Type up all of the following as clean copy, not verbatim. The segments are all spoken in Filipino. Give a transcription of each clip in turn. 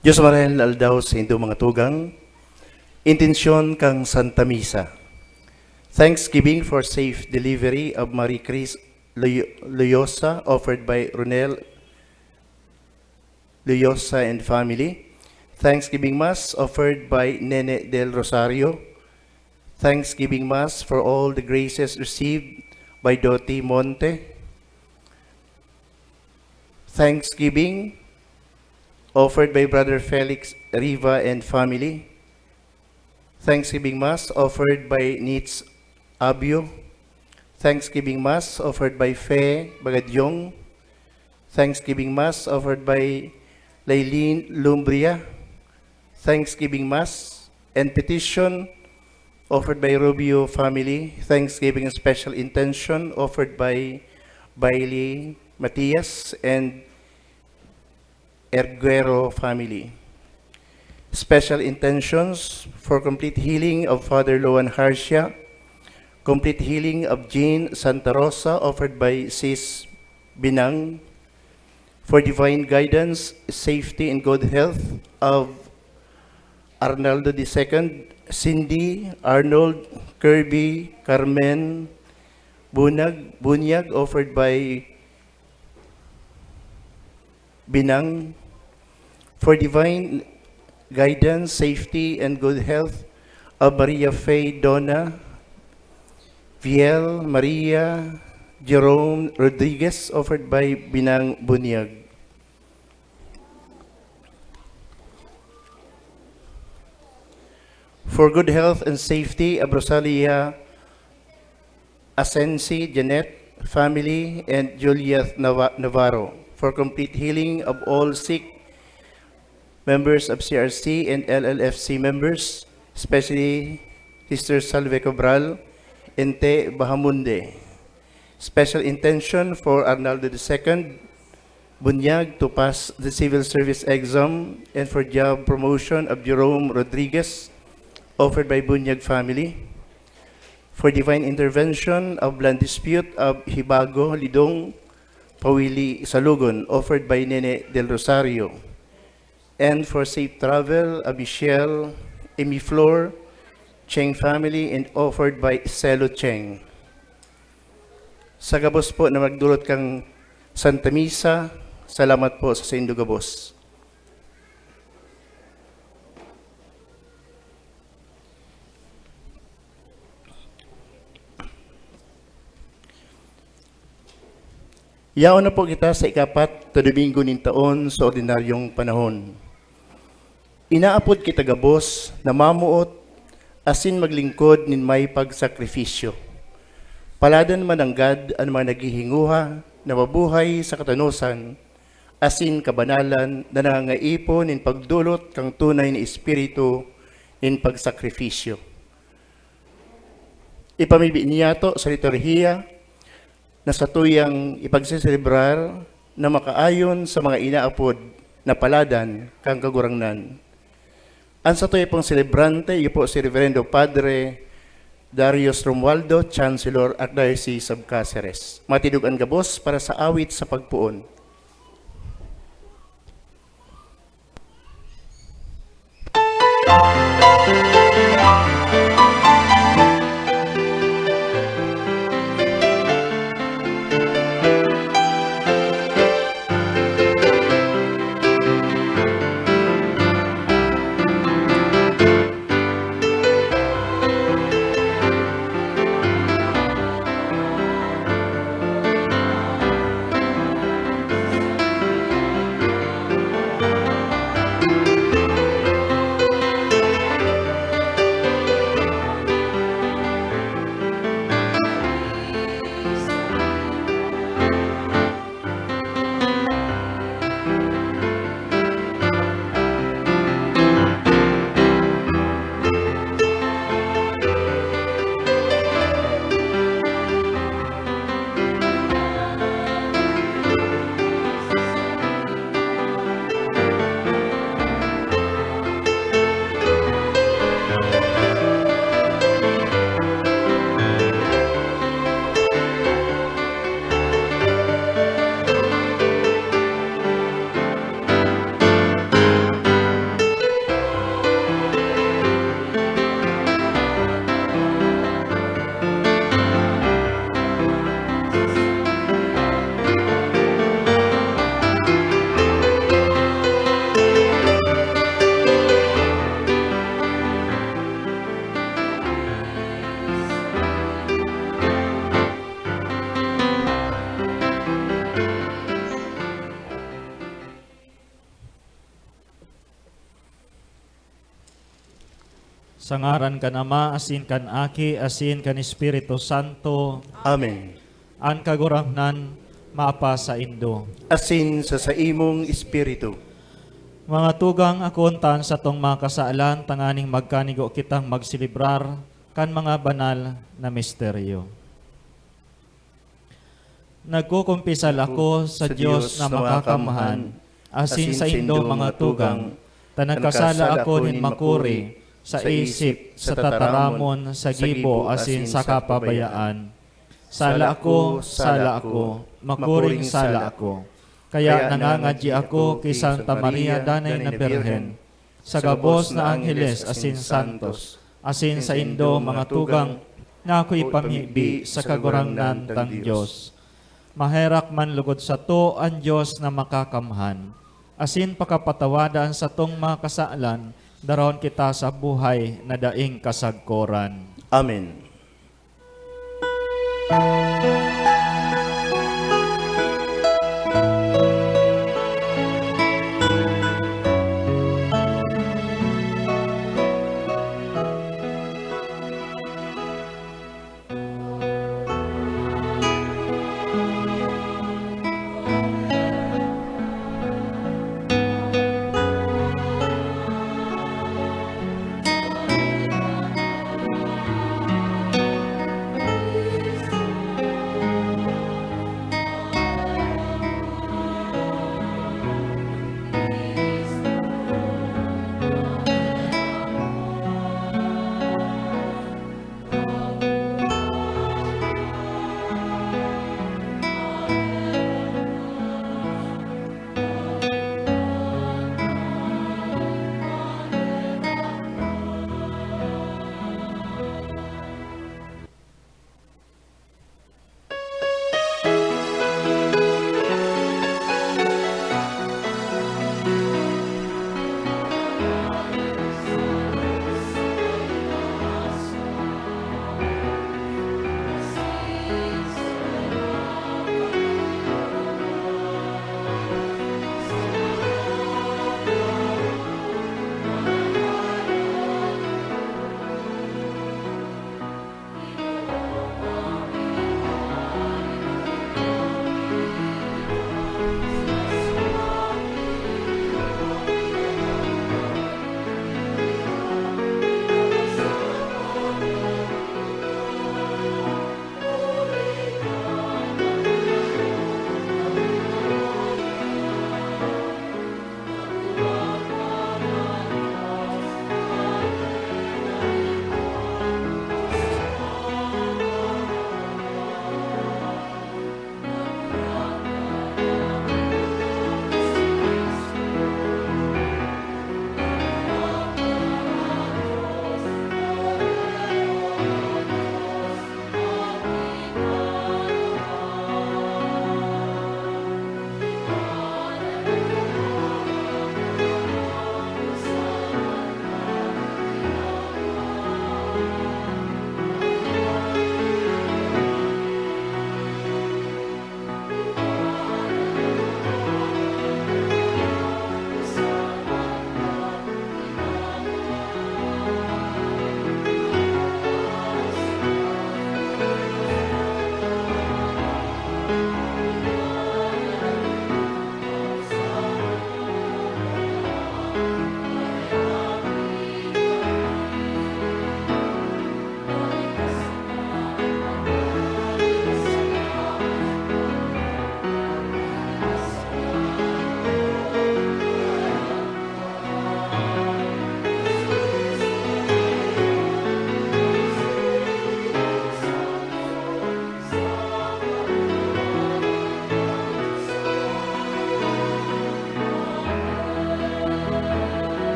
Diyos marahil aldaw sa indo mga tugang, intensyon kang Santa Misa. Thanksgiving for safe delivery of Marie Chris Loyosa offered by Ronel Loyosa and family. Thanksgiving Mass offered by Nene del Rosario. Thanksgiving Mass for all the graces received by Doti Monte. Thanksgiving offered by Brother Felix Riva and family. Thanksgiving Mass offered by Nitz Abio. Thanksgiving Mass offered by Fe Bagadyong. Thanksgiving Mass offered by Laylene Lumbria. Thanksgiving Mass and petition offered by Rubio family. Thanksgiving and special intention offered by Bailey Matias and Erguero family. Special intentions for complete healing of Father Loan Harsia, complete healing of Jean Santa Rosa offered by Sis Binang, for divine guidance, safety, and good health of Arnaldo II, Cindy, Arnold, Kirby, Carmen, Bunyag offered by Binang, for divine guidance, safety, and good health of Maria Faye Donna, Viel, Maria, Jerome Rodriguez offered by Binang Bunyag. For good health and safety of Rosalia Asensi, Janet, family, and Juliet Navarro. For complete healing of all sick members of CRC and LLFC members, especially Sister Salve Cabral, Ente Bahamunde. Special intention for Arnaldo II, Bunyag to pass the civil service exam and for job promotion of Jerome Rodriguez, offered by Bunyag family. For divine intervention of land dispute of Hibago, Lidong, Pawili, Salugon, offered by Nene del Rosario. And for safe travel of Michelle, Amy Flor, Cheng family, and offered by Celo Cheng. Sa gabos po na magdulot kang Santa Misa, salamat po sa inyong gabos. Yaon na po kita sa ikapat na Domingo nin taon sa ordinaryong panahon. Inaapod kita gabos na mamuot asin maglingkod nin may pagsakripisyo. Paladan mananggad ang mga naghihinguha na mabuhay sa katanusan asin kabanalan na nangangaipon nin pagdulot kang tunay na espiritu nin pagsakripisyo. Ipamibi niya to sa liturhiya na sa tuyang ipagsiselebrar na makaayon sa mga inaapod na paladan kang kagurangnan. Ang sa tuya pong celebrante, iyo po si Reverendo Padre Darius Romualdo, Chancellor Archdiocese of Cáceres. Matidugan gabos para sa awit sa pagpuon. Sa ngaran kan Ama, asin kan Aki, asin kan Espiritu Santo, Amen. an kagurangnan, mapa sa Indo. Asin sa imong espiritu. Mga tugang akuntan sa tong mga kasaalan, tanganing magkanigo kitang magsilibrar kan mga banal na misteryo. Nagkukumpisal ako sa Diyos na makakamahan, asin sa Indo mga tugang, tanagkasala ako hin makuri, sa isip, sa tataramon, sa gibo, asin sa kapabayaan. Sala ako, makuring sala ako. Kaya nangangadyi ako kay Santa Maria Danay na Birhen, sa gabos na Angeles asin Santos, asin sa Indo mga tugang, na ako'y pamibi sa kagurangnan tang Diyos. Maherak man lugod sa to ang Diyos na makakamhan, asin pakapatawadan sa tong mga kasaalan, daron kita sa buhay na daing kasagkoran. Amen.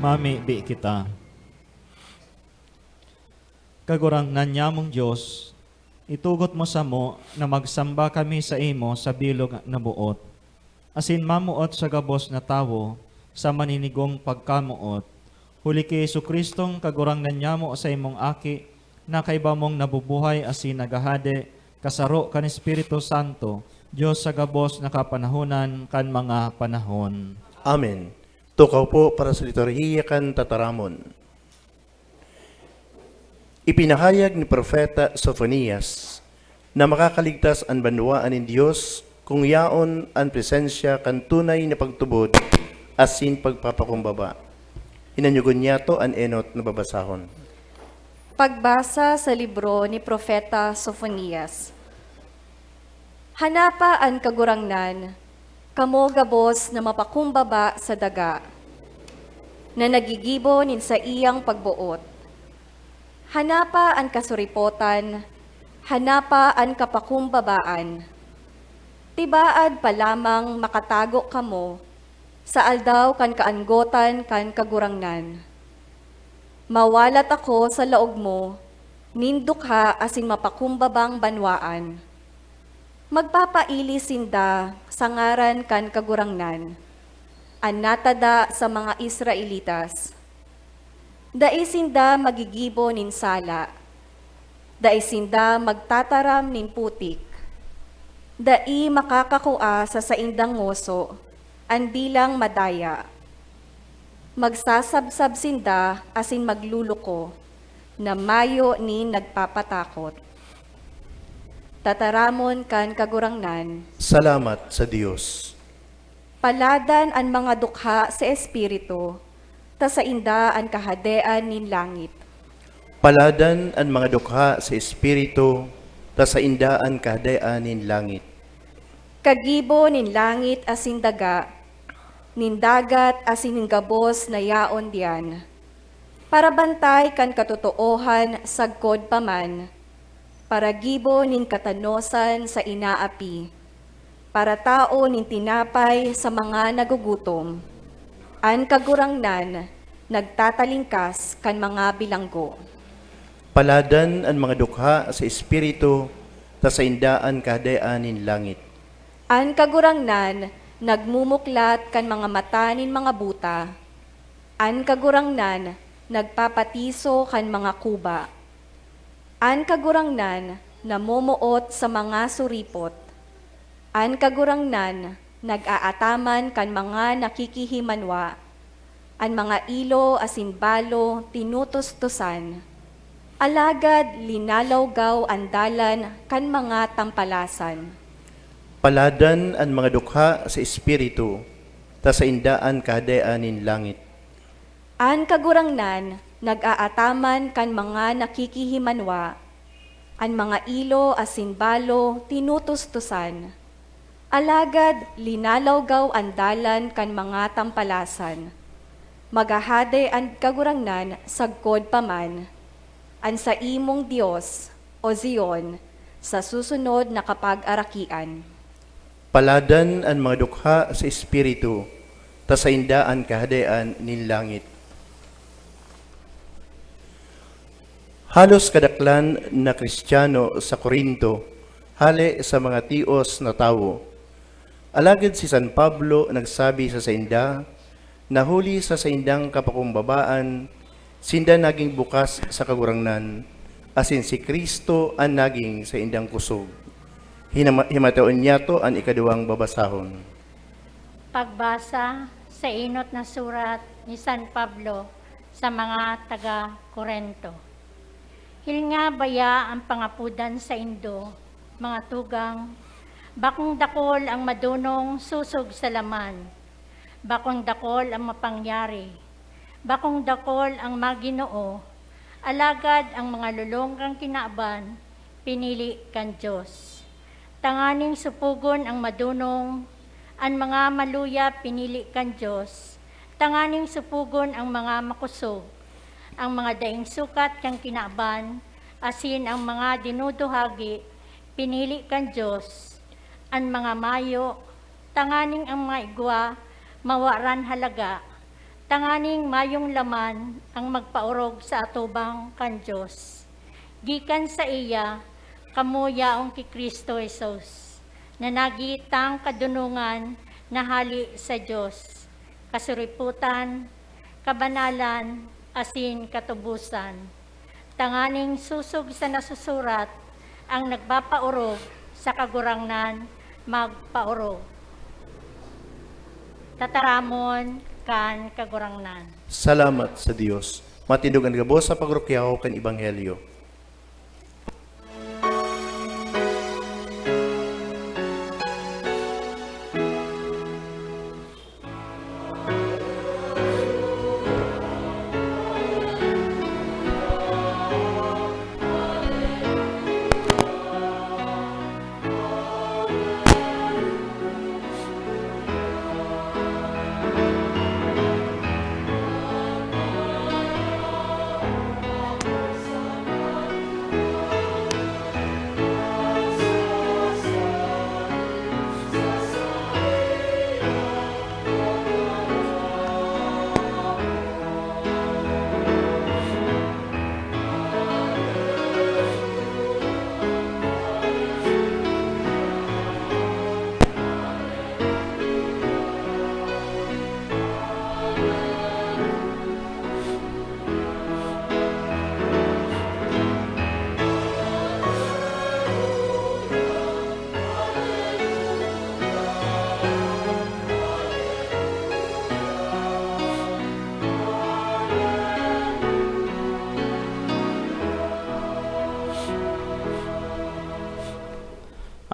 Mamibi kita. Kagurangnan niyamong Diyos, itugot mo sa mo na magsamba kami sa imo sa bilog na buot. Asin mamuot sa gabos na tawo sa maninigong pagkamuot. Huli kay Jesucristong kagurangnan niyamo sa imong aki na kaiba mong nabubuhay asin nagahade kasaro kan Espiritu Santo Diyos sa gabos na kapanahonan kan mga panahon. Amen. Tukaw po para sa liturhiya kan tataramon. Ipinahayag ni Propeta Sophonias na makakaligtas ang banwaan ng Diyos kung yaon ang presensya kan tunay na pagtubod asin pagpapakumbaba. Hinanyugon niya to ang enot na babasahon. Pagbasa sa libro ni Propeta Sophonias. Hanapa ang kagurangnan, kamo gabos na mapakumbaba sa daga, na nagigibo nin sa iyang pagbuot. Hanapa ang kasuripotan, hanapa ang kapakumbabaan. Tibaad pa lamang makatago kamo, sa aldaw kan kaanggotan kan kagurangnan. Mawalat ako sa laog mo, nindukha asin mapakumbabang banwaan. Magpapaili sinda sa ngaran kan kagurangnan, anatada sa mga Israelitas. Dai sinda magigibo nin sala, dai sinda magtataram nin putik, dai makakakua sa saindang ngoso, an bilang madaya. Magsasabsab sinda asin magluluko, na mayo ni nagpapatakot. Tataramon kan kagurangnan, Salamat sa Diyos. paladan ang mga dukha sa Espiritu, ta sa inda ang kahadean nin langit. Paladan ang mga dukha sa Espiritu, ta sa indaan kahdayaan nin langit. Kagibo nin langit asin daga, nin dagat asin nin gabos na yaon diyan. Para bantay kan katotoohan sagkod paman, para gibo nin katanosan sa inaapi, para tao nin tinapay sa mga nagugutom, an kagurangnan nagtatalingkas kan mga bilanggo. Paladan ang mga dukha sa Espiritu, ta sa indaan kahdayaan nin langit. An kagurangnan nagmumuklat kan mga mata nin mga buta, an kagurangnan nagpapatiso kan mga kuba. An kagurangnan namumuot sa mga suripot. An kagurangnan nag-aataman kan mga nakikihimanwa. An mga ilo asin balo tinutustusan. Alagad linalawgaw ang dalan kan mga tampalasan. Paladan ang mga dukha sa Espiritu, ta sa indaan kahdayaan nin langit. An kagurangnan nag-aataman kan mga nakikihimanwa, an mga ilo asin balo tinutustusan. Alagad linalawgaw ang dalan kan mga tampalasan. Magahade ang kagurangnan sagkod paman, an sa imong Dios, o Zion, sa susunod na kapag-arakian. Paladan ang mga dukha sa Espiritu, ta sa indaan kahdayaan nin langit. Halos kadaklan na Kristiyano sa Korinto, hali sa mga tios na tawo. Alagad si San Pablo nagsabi sa sainda, na huli sa saindang kapakumbabaan, sinda naging bukas sa kagurangnan, asin si Kristo ang naging sa indang kusog. Himataon niya to ang ikaduwang babasahon. Pagbasa sa inot na surat ni San Pablo sa mga taga-Korento. Hilnga baya ang pangapudan sa Indo, mga tugang, bakong dakol ang madunong susog sa laman, bakong dakol ang mapangyari, bakong dakol ang maginoo, alagad ang mga lulonggang kinaaban, pinili kan Diyos. Tanganing supugon ang madunong, ang mga maluya pinili kan Diyos, tanganing supugon ang mga makusog, ang mga daing sukat kang kinaaban, asin ang mga dinuduhagi, pinili kan Diyos, ang mga mayo, tanganing ang mga igwa, mawaran halaga, tanganing mayong laman ang magpaurog sa atubang kan Diyos. Gikan sa iya, kamuyaong ki Kristo Jesus, na nagitang kadunungan na hali sa Diyos, kasuriputan, kabanalan, asin katubusan. Tanganing susog sa nasusurat ang nagpapaurog sa kagurangnan magpauro. Tataramon kan kagurangnan. Salamat sa Dios. Matindog ang gabos sa pagrukyaw kan Ebanghelyo.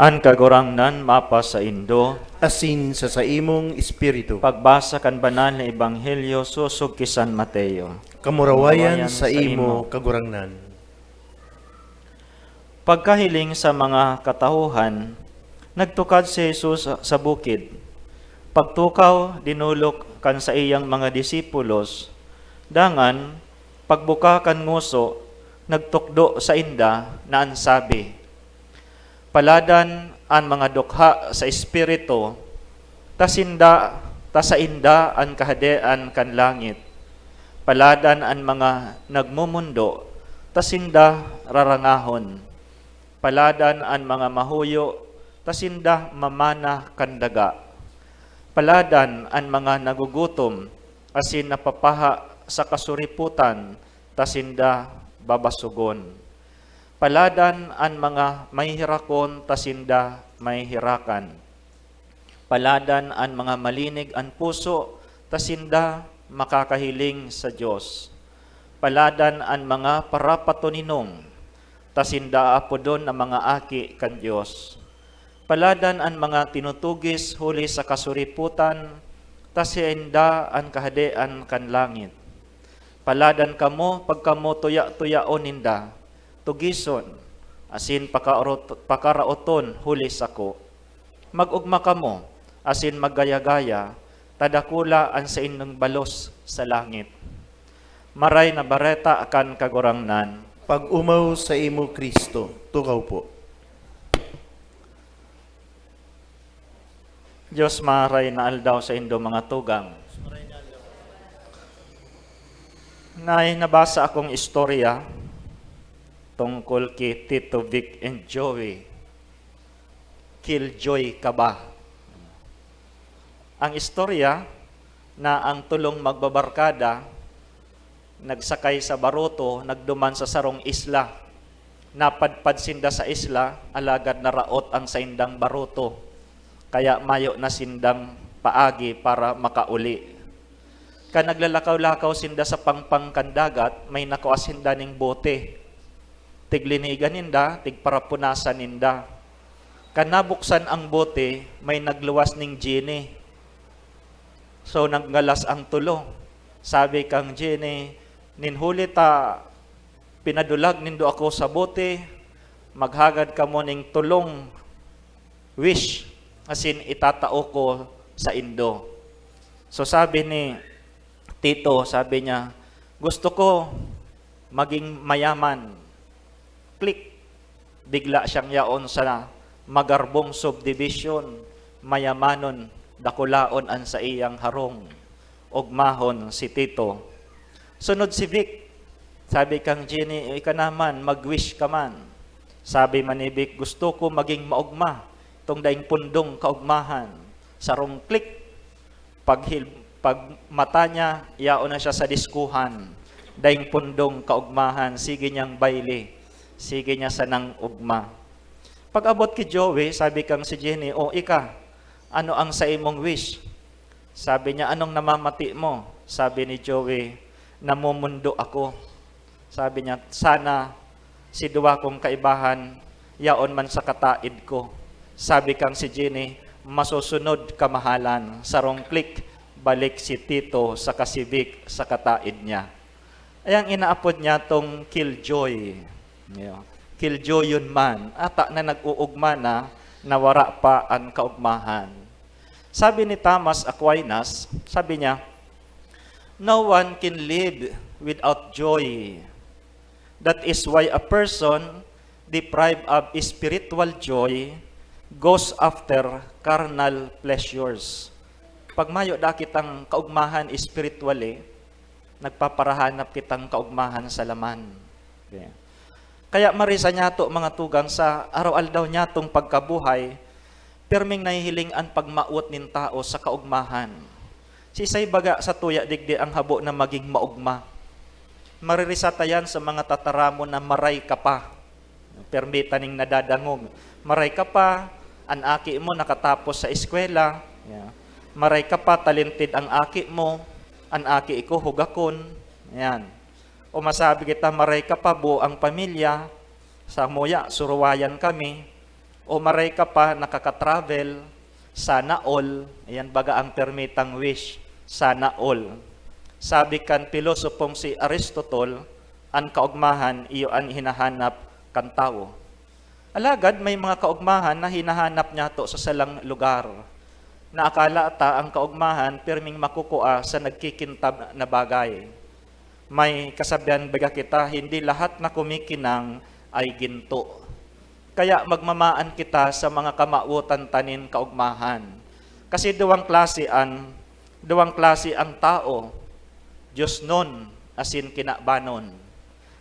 An kagurangnan mapa sa Indo, Asin sa imong espiritu. pagbasa kan banal na Ebanghelyo susog kay San Mateo. Kamurawayan sa imo kagurangnan. Pagkahiling sa mga katauhan, nagtukad si Jesus sa bukid. Pagtukaw, dinulok kan sa iyang mga disipulos. Dangan, pagbuka kan nguso, nagtukdo sa inda na ansabi, paladan ang mga dukha sa espiritu, ta sa inda ang kahadean kan langit. Paladan ang mga nagmumundo, ta sinda rarangahon. Paladan ang mga mahuyo, ta sinda mamana kan daga. Paladan ang mga nagugutom, asin napapaha sa kasuriputan, ta sinda babasugon. Paladan ang mga mahihirakon, tasinda mahihirakan. Paladan ang mga malinig ang puso, tasinda makakahiling sa Diyos. Paladan ang mga parapatoninong, tasinda apodon ang mga aki kan Diyos. Paladan ang mga tinutugis huli sa kasuriputan, tasinda ang kahadean kan langit. Paladan kamo pagkamo tuya-tuyaon ninda, tugison, asin pakaraoton huli sako. Mag-ugma kamo, asin maggaya-gaya, tadakula ang sa inyong balos sa langit. Maray na bareta akan kagurangnan. Pag umaw sa imo Kristo, tukaw po. Diyos maray na aldaw sa indo mga tugang. Nabasa akong istorya tungkol kay Tito Vic and Joey. Killjoy ka ba? Ang istorya na ang tulong magbabarkada, nagsakay sa baruto, nagduman sa sarong isla. Napadpad sinda sa isla, alagad na raot ang saindang baruto. Kaya mayo na sindang paagi para makauli. Ka naglalakaw-lakaw sinda sa pangpangkandagat, may nakuha sinda ning bote. Tiglinigan ninda, tigparapunasan ninda. Kanabuksan ang bote, may nagluwas ning Jenny. So naggalas ang tulo. Sabi kang Jenny, ninhuli ta, pinadulag nindo ako sa bote, maghagad ka mo ning tulong wish, asin itatao ko sa Indo. So sabi ni Tito, sabi niya, gusto ko maging mayaman. Click. Bigla siyang yaon sa magarbong subdivision, mayamanon, dakulaon an sa iyang harong, ugmahon si Tito. Sunod si Vic, sabi kang Jenny, ika naman, mag-wish ka man. Sabi man ni Vic, gusto ko maging maugma, itong daing pundong kaugmahan. Sarong click, pag mata niya, yaon na siya sa diskuhan, daing pundong kaugmahan, sige niyang baile, sige niya sa nang ugma. Pag abot kay Joey, sabi kang si Jenny, o ika, ano ang sa imong wish? Sabi niya, anong namamati mo? Sabi ni Joey, namumundo ako. Sabi niya, sana si duwa kong kaibahan, yaon man sa kataid ko. Sabi kang si Jenny, masusunod kamahalan. Sarong klik, balik si Tito sa kasibik sa kataid niya. Ayang inaapod niya tong killjoy. Killjoy yun man. Ata na nag-uugma na, nawara pa ang kaugmahan. Sabi ni Thomas Aquinas, sabi niya, no one can live without joy. That is why a person deprived of spiritual joy goes after carnal pleasures. Pag mayo da kitang kaugmahan spiritually, nagpaparahanap kitang kaugmahan sa laman. Okay. Kaya marisa niya to mga tugang sa araw-aldaw niya tong pagkabuhay, perming nahihiling ang pagmaot nin tao sa kaugmahan. Si Isay baga sa tuya digdi ang habo na maging maugma. Maririsata yan sa mga tataramo na maray ka pa. Permita ning nadadangog. Maray ka pa, ang aki mo nakatapos sa eskwela. Yeah. Maray ka pa, talented ang aki mo. Ang aki ko hugakon. Yan. O masabi kita, maray ka pa, buo ang pamilya. Sa muya, suruwayan kami. O maray ka pa, nakaka-travel. Sana all. Ayan baga ang permitang wish. Sana all. Sabi kan pilosopong si Aristotle, ang kaugmahan iyo ang hinahanap kan tao. Alagad may mga kaugmahan na hinahanap niya to sa salang lugar. Na akala ata ang kaugmahan perming makukuha sa nagkikintab na bagay. May kasabihan baga kita, hindi lahat na kumikinang ay ginto. Kaya magmamaan kita sa mga kamautan tanin kaugmahan. Kasi duwang klase ang tao. Diyos nun, asin kinabanon.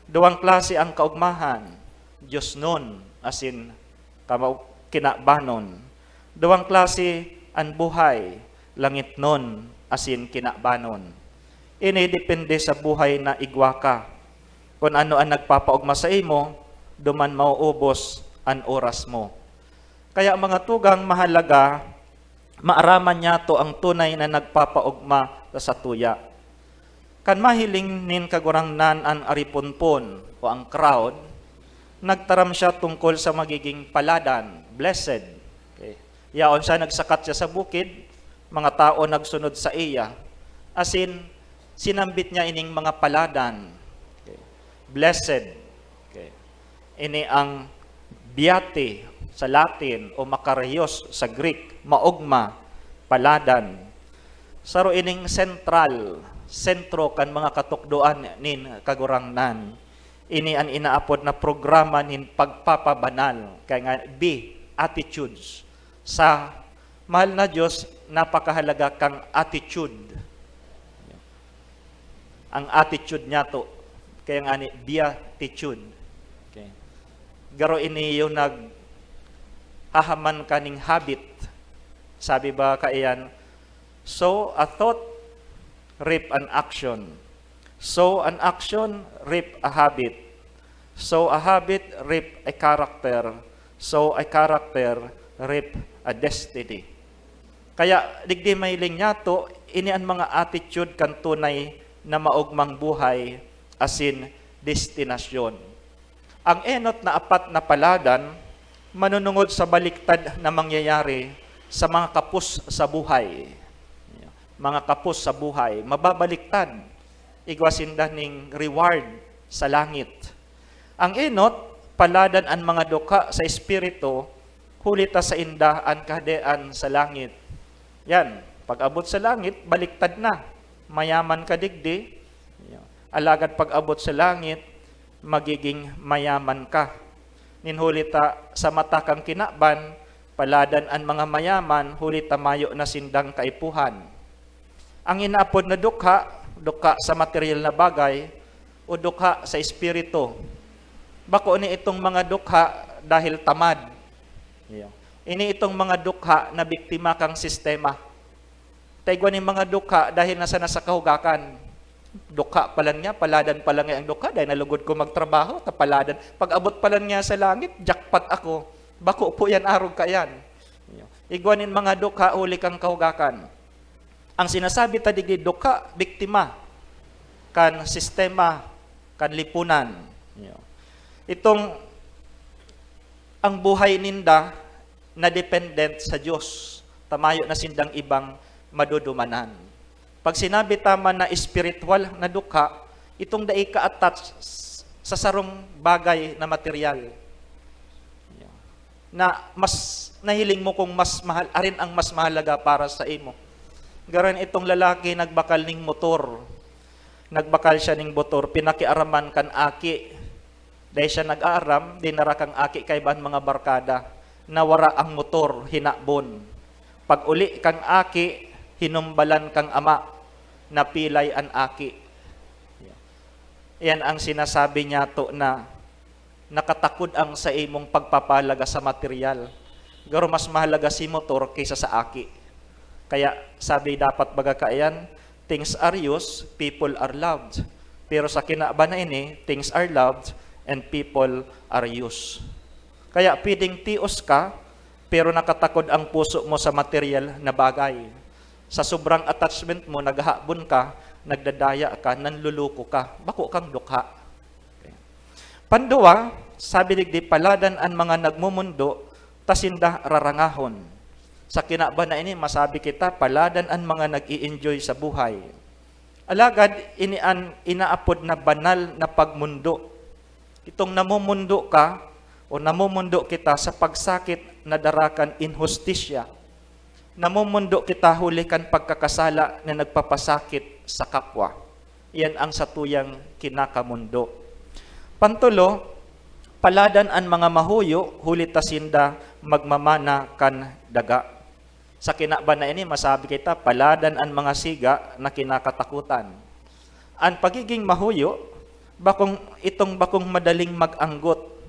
Duwang klase ang kaugmahan. Diyos nun, asin kinabanon. Duwang klase ang buhay. Langit nun, asin kinabanon. Ini depende sa buhay na igwa ka. Kung ano ang nagpapaugma sa imo, duman mauubos ang oras mo. Kaya mga tugang mahalaga, maaraman niya to ang tunay na nagpapaugma sa tuya. Kan mahiling nin kagurangnan ang aripunpon o ang crowd, nagtaram siya tungkol sa magiging paladan, blessed. Okay. Yaon siya, nagsakat siya sa bukid, mga tao nagsunod sa iya. Asin, sinambit niya ining mga paladan. Okay. Blessed. Okay. Ini ang biate sa Latin o makarios sa Greek, maugma, paladan. Saro ining sentro kan mga katukduan nin kagurangnan. Ini ang inaapod na programa nin pagpapabanal. Kaya nga, attitudes. Sa mahal na Diyos, napakahalaga kang attitude. Ang attitude niya to. Kaya nga ni, beatitude. Okay. Garo ini yung naghahaman kaning habit. Sabi ba kaiyan, so a thought reap an action. So an action reap a habit. So a habit reap a character. So a character reap a destiny. Kaya digdi mailing niya to, ini ang mga attitude kan tunay na maugmang buhay asin destinasyon. Ang enot na apat na paladan manunungod sa baliktad na mangyayari sa mga kapos sa buhay. Mga kapos sa buhay, mababaliktad, igwasinda ning reward sa langit. Ang enot, paladan ang mga dukha sa espiritu, hulita sa inda ang kahadean sa langit. Yan, pag abot sa langit, baliktad na. Mayaman ka digdi, alagad pag abot sa langit, magiging mayaman ka. Ninhulita sa mata kang kinaban, paladan ang mga mayaman, hulita mayo na sindang kaipuhan. Ang inaapod na dukha sa material na bagay, o dukha sa espiritu. Bako ni itong mga dukha dahil tamad. Ini itong mga dukha na biktima kang sistema. Taigwan ni mga dukha dahil nasa kahugakan. Dukha palan niya, paladan palan niya ang dukha dahil nalugod ko magtrabaho, tapaladan. Pag abot palan niya sa langit, jackpot ako. Bako po yan, arog ka yan. Igwanin mga dukha, huli kang kaugakan. Ang sinasabi ta digdi dukha, biktima, kan sistema, kan lipunan. Itong ang buhay ninda na dependent sa Diyos. Tamayo na sindang ibang madudumanan. Pag sinabi tama na spiritual na dukha, itong dai ka-attach sa sarong bagay na material. Na mas nahiling mo kung mas mahal, arin ang mas mahalaga para sa imo. Garon itong lalaki nagbakal ning motor. Nagbakal siya ning motor, pinakiaraman kan aki. Dahil siya nag-aaram, dinara kang aki kay ban mga barkada. Nawara ang motor, hinakbon. Pag uli kang aki, hinumbalan kang ama, napilay ang aki. Yan ang sinasabi niya to na nakatakod ang sa imong pagpapalaga sa material. Garo mas mahalaga si motor kaysa sa aki. Kaya sabi dapat bagakayan, things are used, people are loved. Pero sa kinaba na ini, things are loved and people are used. Kaya pwedeng tios ka, pero nakatakod ang puso mo sa material na bagay. Sa sobrang attachment mo, naghahabon ka, nagdadaya ka, nanluluko ka, bako kang dukha. Okay. Pandua, sabi digdi, paladan ang mga nagmumundo, tasinda rarangahon. Sa kinaba na ini, masabi kita, paladan ang mga nag-i-enjoy sa buhay. Alagad, inaapod na banal na pagmundo. Itong namumundo ka, o namumundo kita sa pagsakit na darakan inhustisya. Namumundo kita hulikan pagkakasala na nagpapasakit sa kapwa. Iyan ang satuyang kinakamundo. Pantulo, paladan ang mga mahuyo, huli tasinda magmamana kan daga. Sa kinaba na ini, masabi kita, paladan ang mga siga na kinakatakutan. Ang pagiging mahuyo, itong bakong madaling mag-anggot,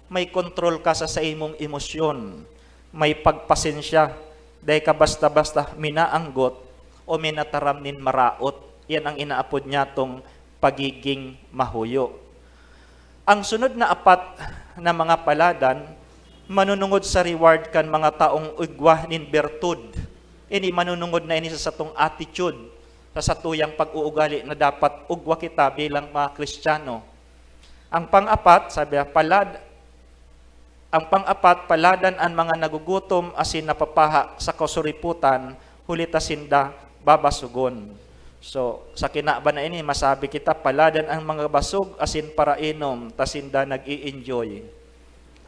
may kontrol ka sa imong emosyon, may pagpasensya, dahil ka basta-basta minaanggot o minataram nin maraot. Yan ang inaapod niya tong pagiging mahuyo. Ang sunod na apat na mga paladan, manunungod sa reward kan mga taong ugwa nin bertud. Ini manunungod na ini sa satong attitude, sa satuyang pag-uugali na dapat ugwa kita bilang mga Kristiyano. Ang pang-apat, sabi paladan ang mga nagugutom asin napapaha sa kasuriputan, huli tasinda babasugon. So, sa kinaba na ini, masabi kita, paladan ang mga basog asin para inom, tasinda nag-i-enjoy.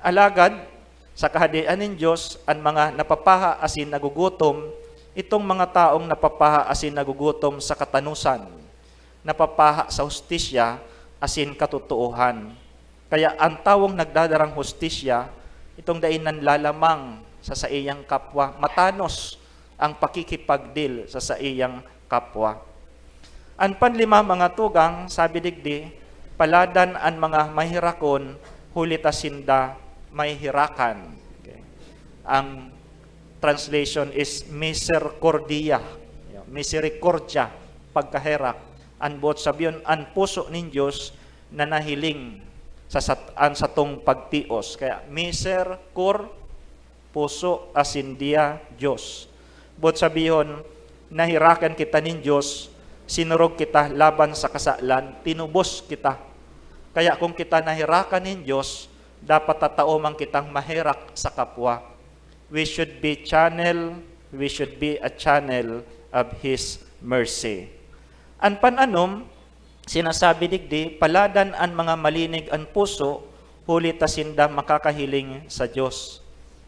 Alagad, sa kahadian ng Diyos, ang mga napapaha asin nagugutom, itong mga taong napapaha asin nagugutom sa katanusan, napapaha sa hustisya asin katutuuhan. Kaya ang tawong nagdadarang hustisya, itong dainan lalamang sa iyang kapwa, matanos ang pakikipagdil sa iyang kapwa. Ang panlima mga tugang, sabi digdi, paladan ang mga mahirakon, huli tasinda mahirakan. Okay. Ang translation is misericordia. Misericordia, pagkaherak. Ang buot sabiyon, ang puso nin Diyos na nahiling sa satong pagtios. Kaya puso asindia Diyos. Buot sabiyon, nahirakan kita nin Diyos, sinurog kita laban sa kasalan, tinubos kita. Kaya kung kita nahirakan nin Diyos, dapat tataomang kitang mahirak sa kapwa. We should be a channel of His mercy. An pananom, sinasabi digdi, paladan ang mga malinig ang puso, huli tasinda makakahiling sa Diyos.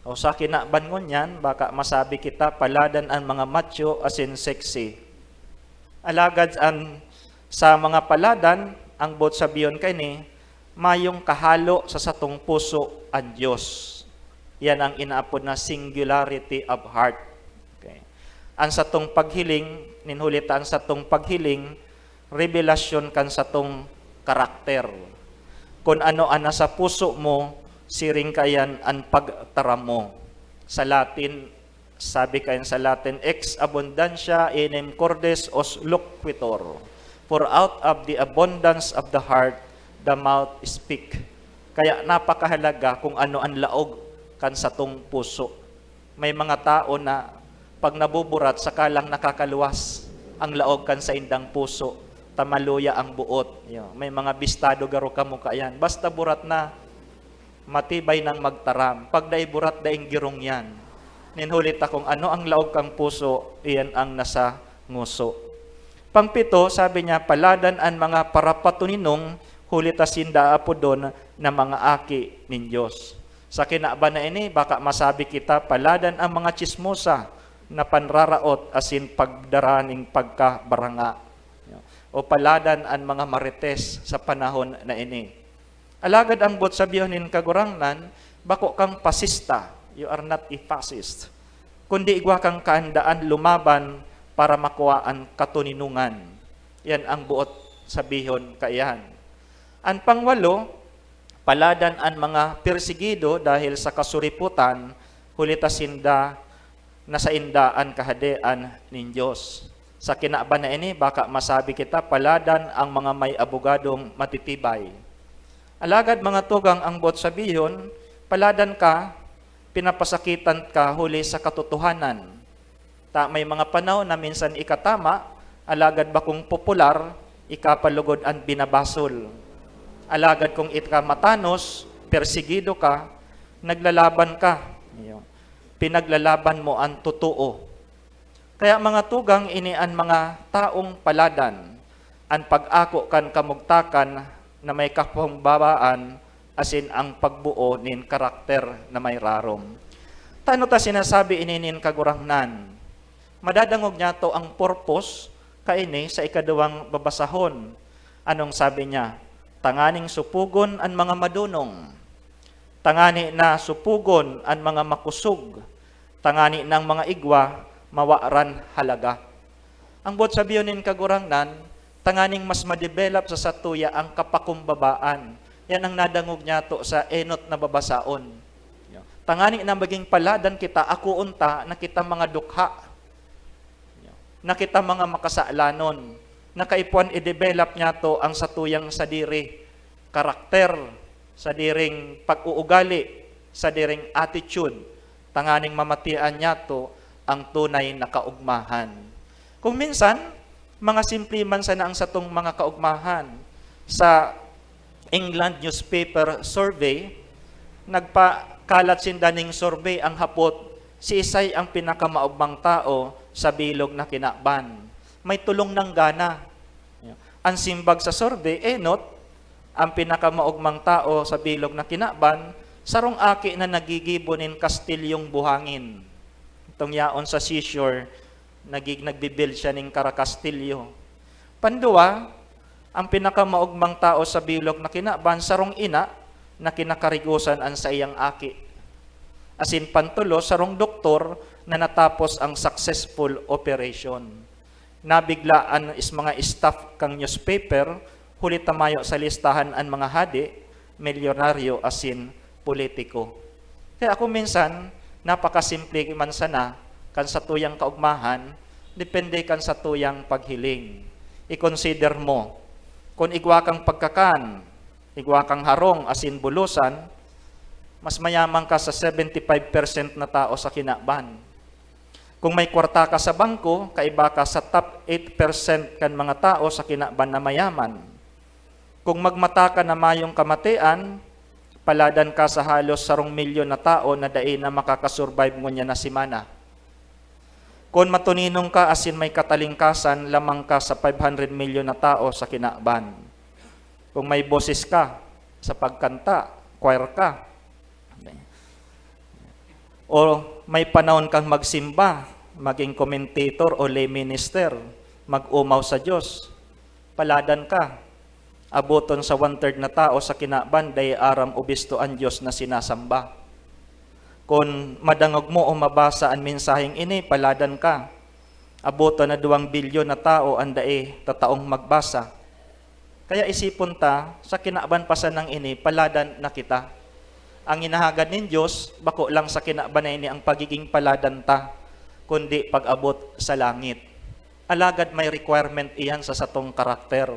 O sa kinaban ngunyan, baka masabi kita, paladan ang mga macho asin sexy. Alagad sa mga paladan, ang bot sabiyon kay ni, mayong kahalo sa satong puso ang Diyos. Yan ang inaapod na singularity of heart. Okay. Ang satong paghiling, ninhulita ang satong paghiling, revelasyon kan satong karakter. Kung ano ang nasa puso mo, siring kayan ang pagtara mo. Sa Latin, sabi kayan sa Latin, ex abundantia enim cordes os loquitur. For out of the abundance of the heart, the mouth speak. Kaya napakahalaga kung ano ang laog kan satong puso. May mga tao na pag nabuburat, saka lang nakakaluwas ang laog kan sa indang puso, tamaluya ang buot. May mga bistado garo ka mukha yan. Basta burat na, matibay nang magtaram. Pag daay burat, daing girong yan. Ninhulit akong ano ang laog kang puso, iyan ang nasa nguso. Pangpito, sabi niya, paladan ang mga parapatuninong hulitasinda apo doon na mga aki nin Diyos. Sa kinaba na ini, baka masabi kita, paladan ang mga chismosa na panraraot asin pagdaraning pagkabaranga. O paladan ang mga marites sa panahon na ini. Alagad ang bot sabihin kagurangnan, bako kang pasista, you are not a fascist. Kundi igwa kang kahandaan lumaban para makuha ang katuninungan. Yan ang buot sabihon kaiyan. Ang pangwalo, paladan ang mga persigido dahil sa kasuriputan, hulitasinda na sa indaan kahadean nin Diyos. Sa kinaba na ini, baka masabi kita, paladan ang mga may abogadong matitibay. Alagad mga tugang ang bot sabihon, paladan ka, pinapasakitan ka huli sa katotohanan. May mga panahon na minsan ikatama, alagad ba kung popular, ikapalugod ang binabasol. Alagad kung ikamatanos, persigido ka, naglalaban ka. Pinaglalaban mo ang totoo. Kaya mga tugang ini ang mga taong paladan, ang pag-ako kan kamugtakan na may kapumbabaan, asin ang pagbuo nin karakter na may rarom. Tano ta sinasabi ini nin kagurangnan? Madadangog niya to ang purpose kaini sa ikadawang babasahon. Anong sabi niya? Tanganing supugon ang mga madunong. Tangani na supugon ang mga makusog. Tangani ng mga igwa, mawaran halaga. Ang bot sabiyonin kagurangnan, tanganing mas ma-develop sa satuya ang kapakumbabaan. Yan ang nadangog niya to sa enot na babasaon. Tanganing na maging paladan kita, ako unta, na kita mga dukha. Na kita mga makasalanon, na kaipuan i-develop niya to ang satuyang sadiri, karakter, sadiring pag-uugali, sadiring attitude, tanganing mamatian niya to ang tunay na kaugmahan. Kung minsan, mga simple man sana ang satong mga kaugmahan. Sa England newspaper survey, nagpakalat sindaning survey ang hapot, si Isay ang pinakamaugmang tao sa bilog na kinakban. May tulong ng gana. Ang simbag sa survey, enot, ang pinakamaugmang tao sa bilog na kinakban, sarong aki na nagigibonin kastilyong buhangin. Itong yaon sa seashore, nagbibuild siya ng karakastilyo. Pandua, ang pinakamaugmang tao sa bilog na kinakban, sarong ina na kinakarigusan ang sa iyang aki. Asin pantulo, sarong doktor na natapos ang successful operation. Nabiglaan is mga staff kang newspaper, huli tamayo sa listahan ang mga hadi, milyonaryo asin politiko. Kaya ako minsan, napakasimple man sana, kan sa tuyang kaugmahan, depende kan sa tuyang paghiling. I-consider mo, kung igwa kang pagkakan, igwa kang harong asin bulusan, mas mayaman ka sa 75% na tao sa kinakban. Kung may kwarta ka sa bangko, kaiba ka sa top 8% kan mga tao sa kinakban na mayaman. Kung magmata ka na mayong kamatian, paladan ka sa halos 1 milyon na tao na dai na makakasurvive mo niya na simana. Kung matuninong ka asin may katalingkasan, lamang ka sa 500 milyon na tao sa kinakban. Kung may boses ka sa pagkanta, choir ka, o may panahon kang magsimba, maging commentator o lay minister, mag-umaw sa Diyos, paladan ka. Abuton sa 1/3 na tao sa kinakban, day aram ubisto ang Diyos na sinasamba. Kung madangog mo o mabasa ang mensaheng ini, paladan ka. Abuton na 2 bilyon na tao ang dae tataong magbasa. Kaya isipon ta, sa kinakban pasan ng ini, paladan na kita. Ang inahagad nin Diyos, bako lang sa kinakban na ini ang pagiging paladan ta, kundi pag-abot sa langit. Alagad may requirement iyan sa satong karakter.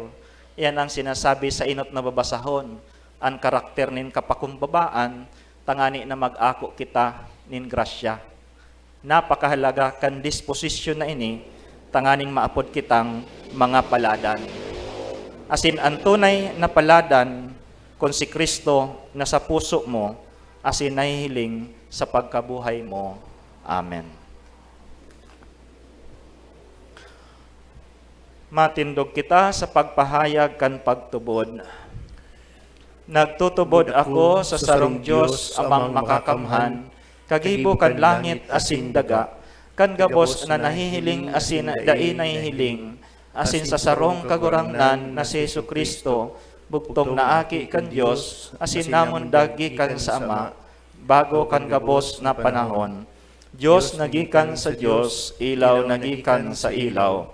Iyan ang sinasabi sa inot na babasahon. Ang karakter nin kapakumbabaan, tangani na mag-ako kita nin grasya. Napakahalaga kan disposisyon na ini, tanganing maapod kitang mga paladan. Asin ang tunay na paladan, kung si Kristo na sa puso mo, asin nahihiling sa pagkabuhay mo. Amen. Matindog kita sa pagpahayag kan pagtubod. Nagtutubod ako sa sarong Diyos amang makakamhan, kagibo kan langit asin daga, kan gabos na nahihiling asin dai nahihiling, asin sa sarong kagurangnan na si Jesu Kristo, bugtong naaki kan Diyos, asin namon dagi kan sa Ama, bago kan gabos na panahon. Diyos nagikan sa Diyos, ilaw nagikan sa ilaw.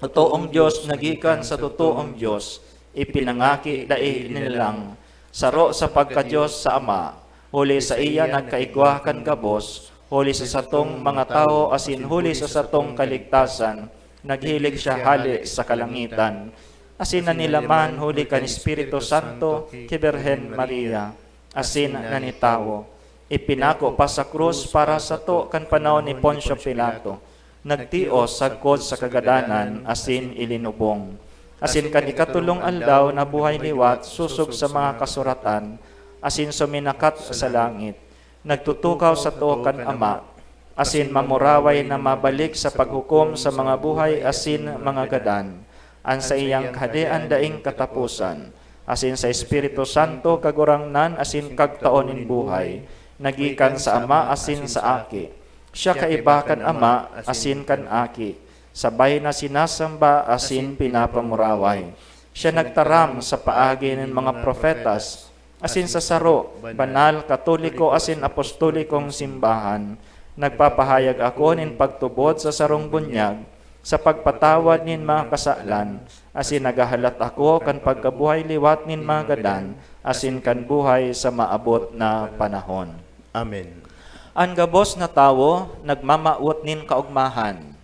Totoong Diyos nagikan sa totoong Diyos, ipinangaki dai nilang. Saro sa pagka-Diyos sa Ama, huli sa iya nagkaigwa kan gabos, huli sa satong mga tao asin huli sa satong kaligtasan, naghilig siya hali sa kalangitan. Asin na nilaman huli kan Espiritu Santo, kiberhen Maria, asin na nitawo. Ipinako pa sa krus para sa to kan panahon ni Poncio Pilato. Nagtios sagkod sa kagadanan, asin ilinubong. Asin kan ikatulong aldaw na buhay liwat, susog sa mga kasuratan, asin suminakat sa langit. Nagtutukaw sa to kan Ama, asin mamuraway na mabalik sa paghukom sa mga buhay asin mga gadan. An sa iyang kahadean daing katapusan, asin sa Espiritu Santo kagurangnan asin kagtaonin buhay, nagikan sa Ama asin sa Aki. Siya kaiba kan Ama asin kan Aki, sabay na sinasamba asin pinapamuraway. Siya nagtaram sa paagi ng mga profetas, asin sa saro, banal, katoliko, asin apostolikong simbahan. Nagpapahayag ako nin pagtubod sa sarong bunyag, sa pagpatawad nin mga kasalan, asin nagahalat ako kan pagkabuhay liwat nin mga gadan, asin kan buhay sa maabot na panahon. Amen. Ang gabos na tawo, nagmamaot nin kaugmahan.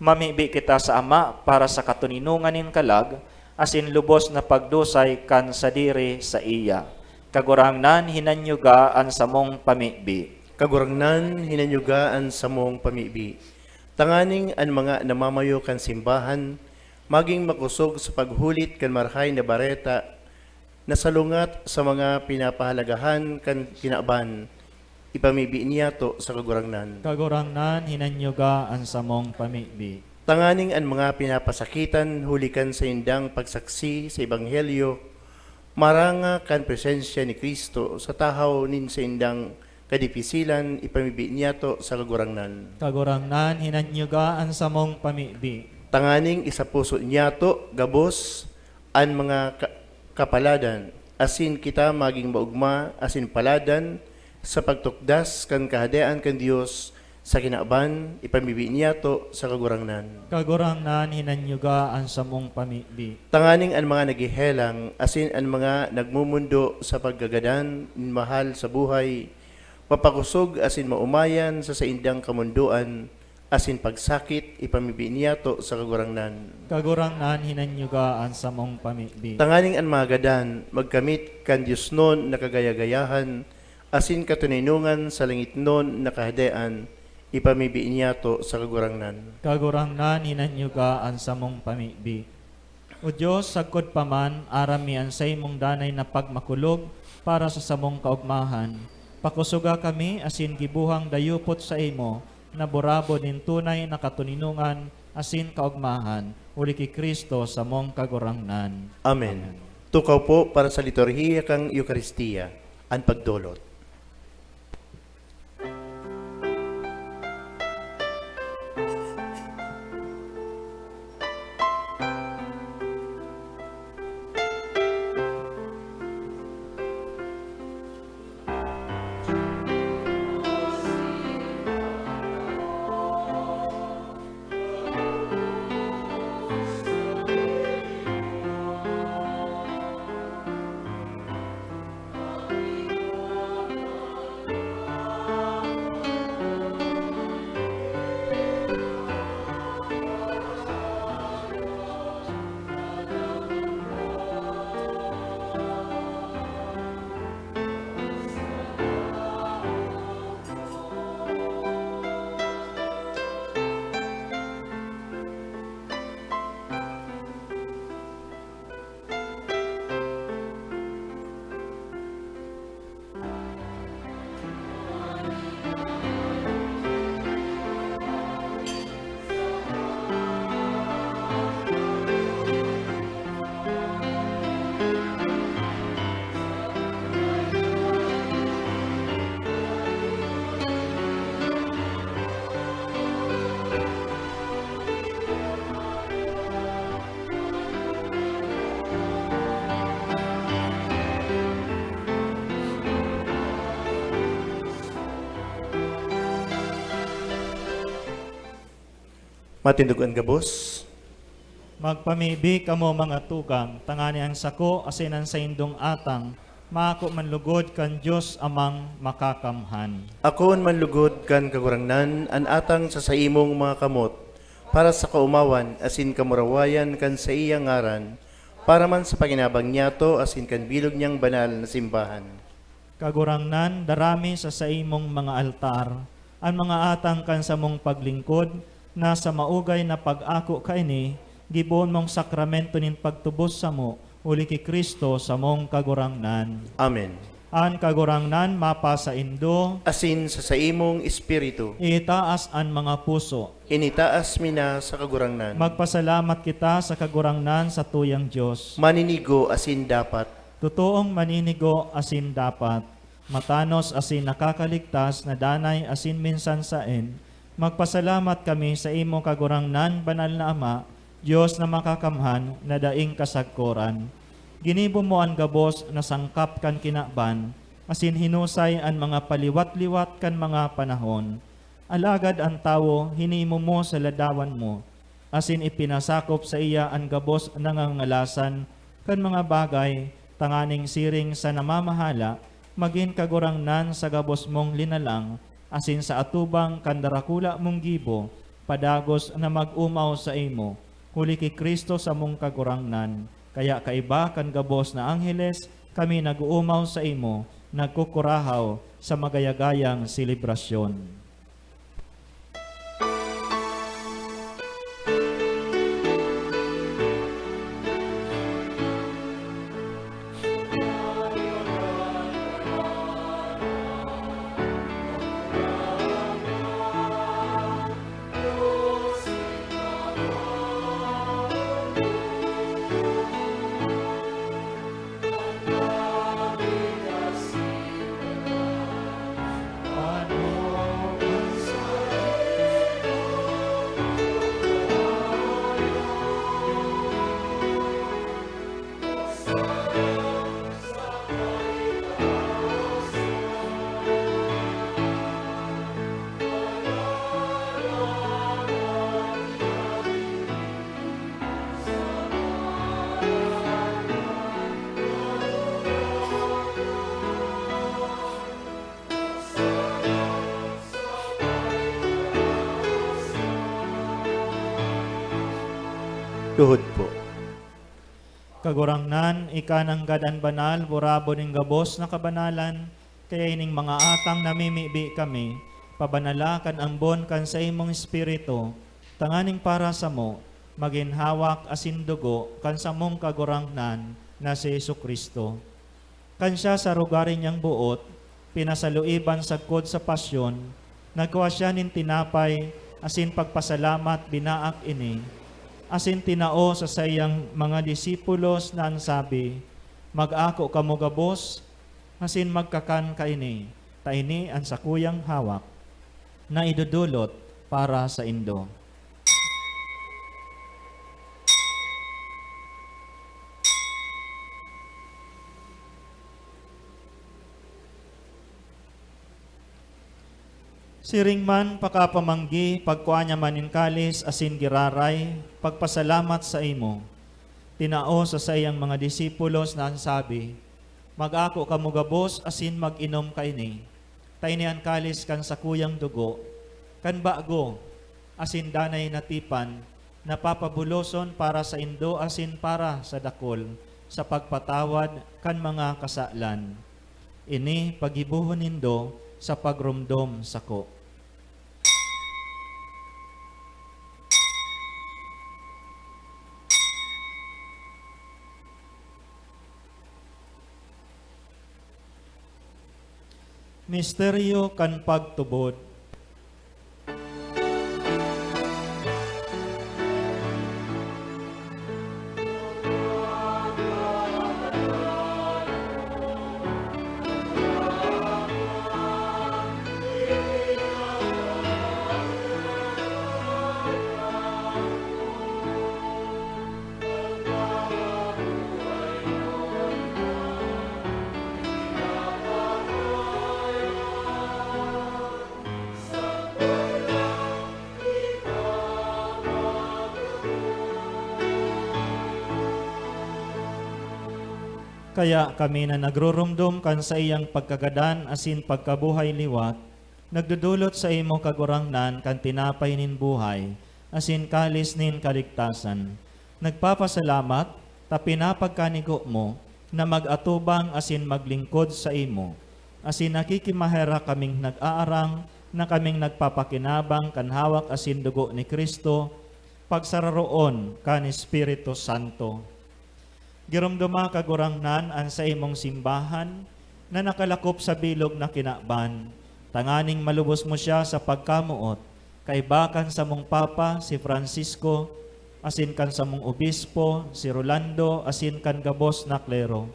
Mamibi kita sa Ama para sa katuninungan nin kalag, asin lubos na pagdusay kan sa diri sa iya. Kagurangnan hinanyugaan sa mong pamibi. Kagurangnan hinanyugaan sa mong pamibi. Tanganing ang mga namamayo kan simbahan, maging makusog sa paghulit kan marhay na bareta, nasalungat sa mga pinapahalagahan kan kinaban, ipamibi niya to sa kagurangnan. Kagurangnan hinanyugaan sa mong pamibi. Tanganing ang mga pinapasakitan, hulikan sa indang pagsaksi sa Ebanghelyo, maranga kan presensya ni Kristo sa tahaw nin sa indang kadipisilan, ipamibi niya to sa kagurangnan. Kagurangnan hinanyugaan sa mong pamibi. Tanganing isa puso niya to, gabos, ang mga kapaladan, asin kita maging maugma, asin paladan, sa pagtukdas kan kahadean kan Dios sa kinaban, ipamibi niya to sa kagurangnan. Kagurangnan hinanyugaan sa mong pamibi. Tanganing ang mga nagihelang, asin ang mga nagmumundo sa paggagadan, mahal sa buhay, papakusog asin maumayan sa indang kamunduan, asin pagsakit, ipamibi niya to sa kagurangnan. Kagurangnan hinanyugaan sa mong pamibi. Tanganing ang mga gadan, magkamit kan Diyos nun na kagayagayahan, asin katuninungan sa langit nun na kahadean, ipamibi niya to sa kagurangnan. Kagurangnan hinanyugaan sa mong pamibi. O Diyos, sagkod pa man, arami ang sa imong danay na pagmakulog para sa samong kaugmahan. Pakusuga kami, asin gibuhang dayupot sa imo, na burabo nin tunay na katuninungan, asin kaugmahan, uli ki Kristo sa mong kagurangnan. Amen. Tukaw po para sa liturhiya kang Eukaristiya, ang pagdulot. Matindugan gabos. Magpamibi kamo mga tugang, tangani ang sako, asinan sa indong atang, maako manlugod kan Diyos amang makakamhan. Akon manlugod kan kagurangnan, an atang sa saimong mga kamot, para sa kaumawan, asin kamurawayan kan sa iyang ngaran, para man sa paginabang niyato, asin kan bilog niyang banal na simbahan. Kagurangnan, darami sa saimong mga altar, ang mga atang kan sa mong paglingkod, na sa maugay na pag-ako kaini, gibuon mong sakramento nin pagtubos sa mo, uli ki Kristo sa mong kagurangnan. Amen. An kagurangnan mapa sa indo, Asin sa saimong espiritu, itaas an mga puso. initaas mina sa kagurangnan. Magpasalamat kita sa kagurangnan sa tuyang Diyos. Maninigo asin dapat. Totoong maninigo asin dapat, matanos asin nakakaligtas na danay asin minsan saen. Magpasalamat kami sa imo kagurangnan, banal na Ama, Diyos na makakamhan, na daing kasagkoran. Ginibo mo ang gabos na sangkap kan kinakban, asin hinusay ang mga paliwat-liwat kan mga panahon. Alagad ang tawo, hinimo mo sa ladawan mo, asin ipinasakop sa iya ang gabos nangangalasan kan mga bagay, tanganing siring sa namamahala, maging kagurangnan sa gabos mong linalang, asin sa atubang kandarakula mong gibo, padagos na mag-umaw sa imo, huli ki Kristo sa mong kagurangnan. Kaya kaiba kan gabos na angheles, kami nag-uumaw sa imo, nagkukurahaw sa magayagayang selebrasyon. Tuhod po. Kagurangnan, ikanang gadan banal, burabo ning gabos na kabanalan, kaya ining mga atang namimibi kami, pabanalakan ang bon kan sa imong espiritu, tanganing para sa mo, maginhawak asin dugo kan sa mong kagurangnan na si Jesucristo. Kan siya sa rugarin niyang buot, pinasaluiban sagkod sa pasyon, nagkuha siya nin tinapay, asin pagpasalamat binaak ini, asin tinao sa sayang mga disipulos na ansabi, mag-ako kamo gabos, asin magkakan kaini, taini ang sakuyang hawak, na idudulot para sa indo. Siring man pakapamanggi, pagkuanya manin kalis, asin giraray, pagpasalamat sa imo. Tinao sa sayang mga disipulos na ansabi, mag-ako kamo gabos, asin mag-inom kaini. Taini ang kalis kan sakuyang dugo, kan bago, asin danay natipan, napapabuloson para sa indo, asin para sa dakol, sa pagpatawad kan mga kasalan. Ini pagibuhon nindo sa pagrumdom sako. Misteryo kan pagtubod. Kaya kami na nagrurumdum kan sa iyang pagkagadan asin pagkabuhay liwat, nagdudulot sa imo kagurangnan kan tinapay nin buhay, asin kalis nin kaligtasan. Nagpapasalamat, ta pinapagkanigo mo, na mag-atubang asin maglingkod sa imo. Asin nakikimahera kaming nag-aarang, na kaming nagpapakinabang kan hawak asin dugo ni Kristo, pagsararoon kan Espiritu Santo. Girumduma kagurangnan an sa imong simbahan, na nakalakop sa bilog na kinakban. Tanganing malubos mo siya sa pagkamuot, kaibakan sa mong Papa si Francisco, asin kan sa mong Obispo si Rolando, asin kan gabos na klero.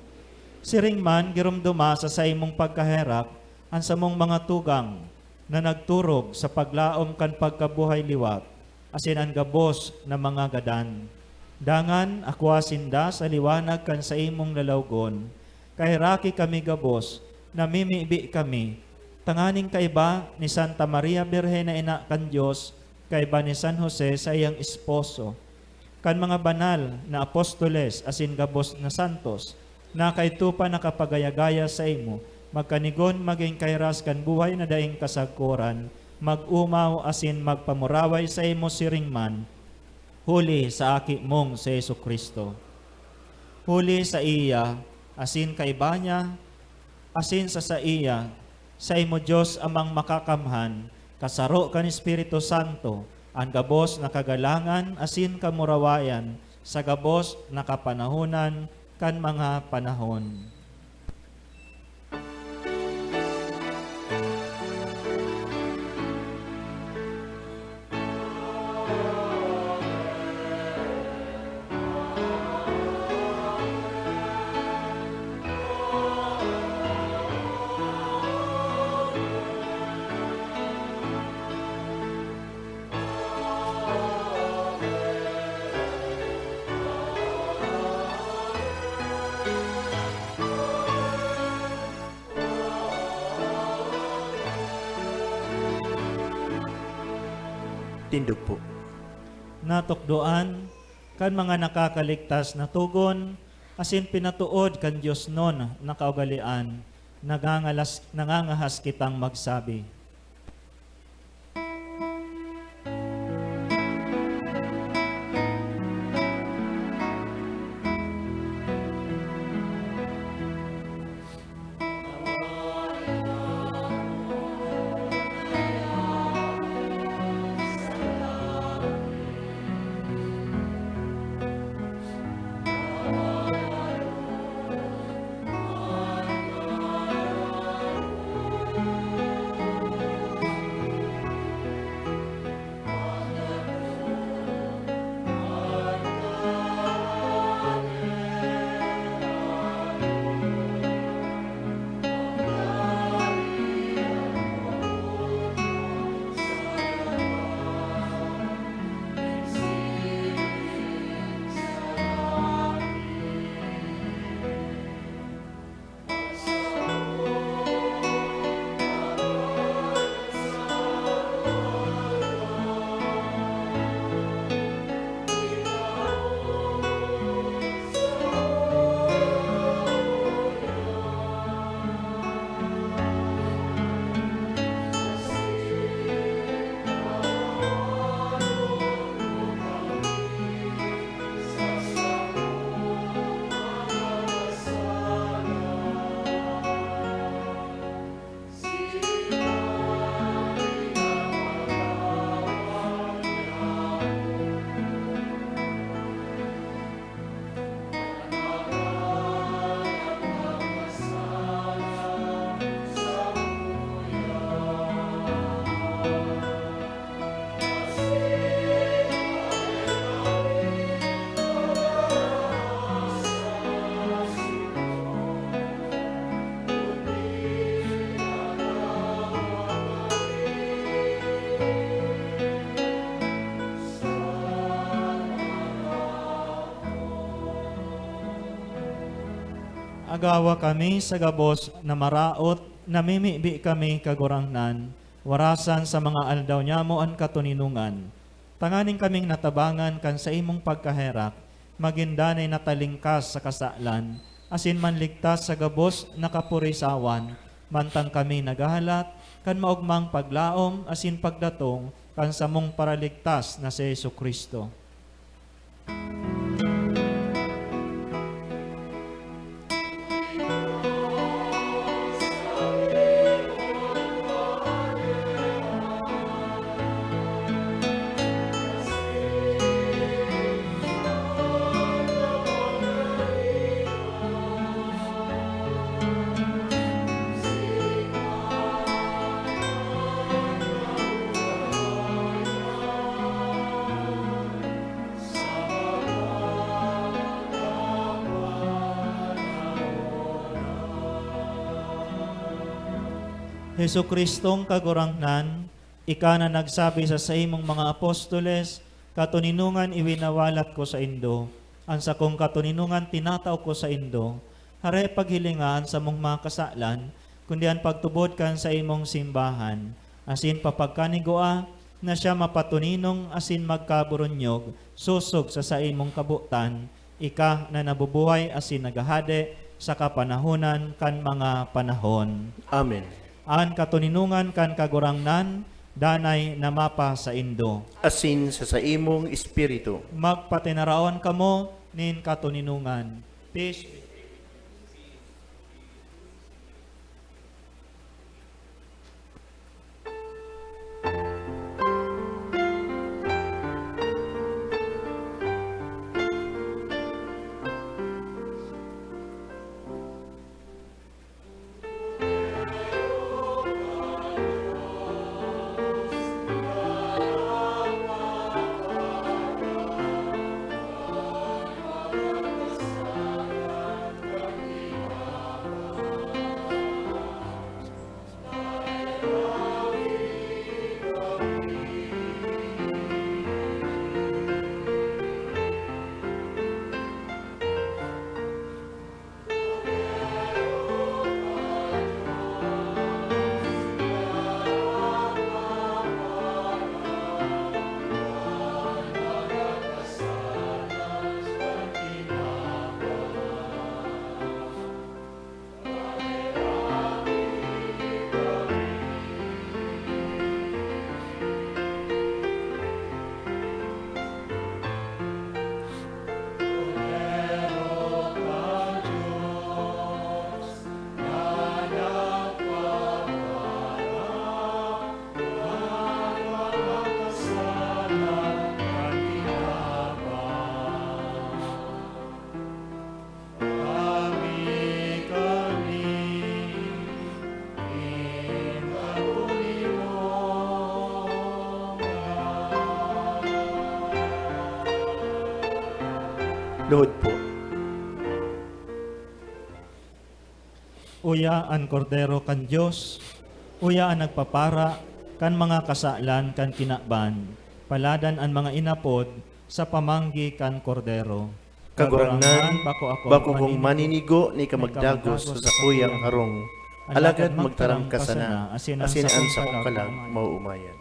Siring man girumduma sa imong pagkaherak an sa mong mga tugang na nagturog sa paglaom kan pagkabuhay liwat, asin ang gabos na mga gadan. Dangan akwasinda sa liwanag kan sa imong lalawgon, kahiraki kami gabos, namimibi kami, tanganing kaiba ni Santa Maria Birhen na ina kan Diyos, kaiba ni San Jose sa iyang esposo, kan mga banal na apostoles asin gabos na santos, na kay tupa nakapagayagaya sa imo, magkanigon maging kairas kan buhay na daing kasagkuran, mag-umaw asin magpamuraway sa imo siringman, huli sa aki mong si Jesucristo. Huli sa iya, asin kaiba niya, asin sa iya, sa imo Diyos amang makakamhan, kasaro kan Espiritu Santo, ang gabos na kagalangan, asin kamurawayan, sa gabos na kapanahunan, kan mga panahon. Tindog po. Natukdoan, kan mga nakakaligtas na tugon, asin pinatuod kan Diyos non na kaugalian, nangangahas kitang magsabi. Agawa kami sa gabos na maraot, namimibi kami kagurangnan, warasan sa mga aldaw nyamo an katuninungan. Tanganing kaming natabangan kan sa imong pagkaherak, magindanay natalingkas sa kasalan, asin manligtas sa gabos nakapurisawan, mantang kami nagahalat, kan maugmang paglaom, asin pagdatong, kan samong paraligtas na si Jesucristo. Jesukristong kagurangnan, ika na nagsabi sa imong mga apostoles, katuninungan iwinawalat ko sa indo, ang sa kong katuninungan tinataw ko sa indo, hare paghilingaan sa mong mga kasalan, kundi ang pagtubod kan sa imong simbahan, asin papagkanigua, na siya mapatuninong asin magkaburunyog, susog sa imong kabutan, ika na nabubuhay asin nagahade sa kapanahunan kan mga panahon. Amen. An katuninungan kan kagurangnan, danay namapa sa indo. Asin sa imong espiritu. Magpatinaraon kamo nin katuninungan. Peace. Lord po. Uya ang kordero kan Dios, uya ang nagpapara kan mga kasalan kan kinakban, paladan ang mga inapod sa pamanggi kan kordero. Kagurangnan, bako kong maninigo ni kamagdagos sa kuyang harong. Alagad magtarang ka sana, asin ang sa kong kalag mauumayan.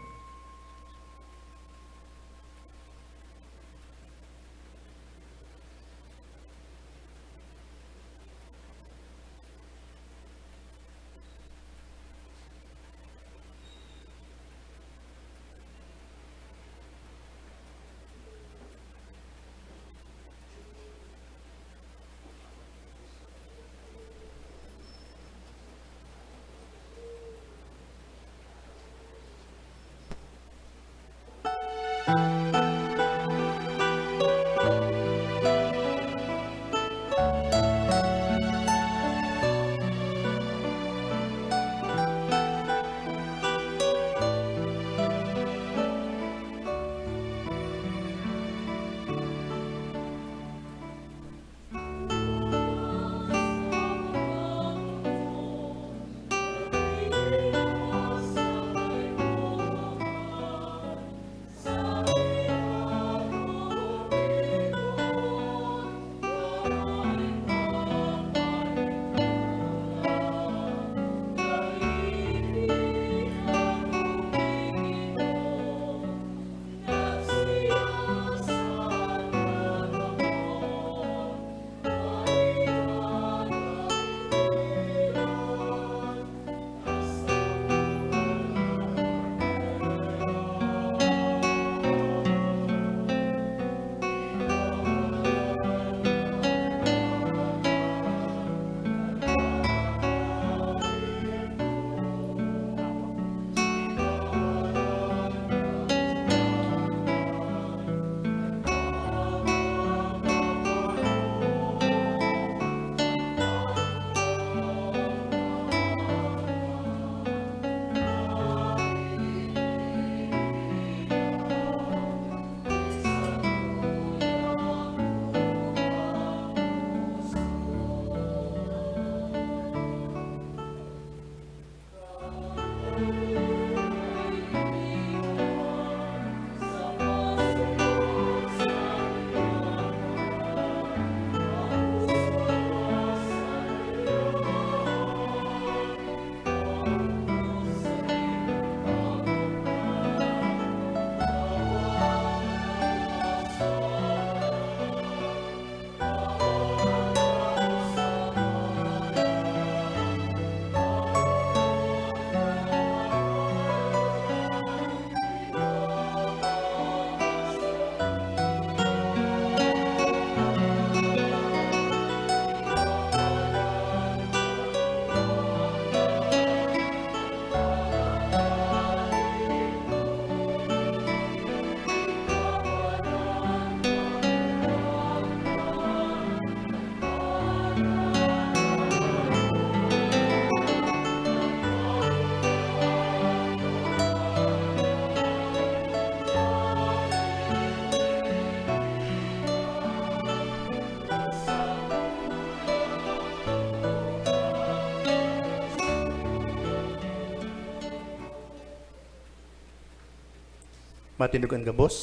Matindugan gabos.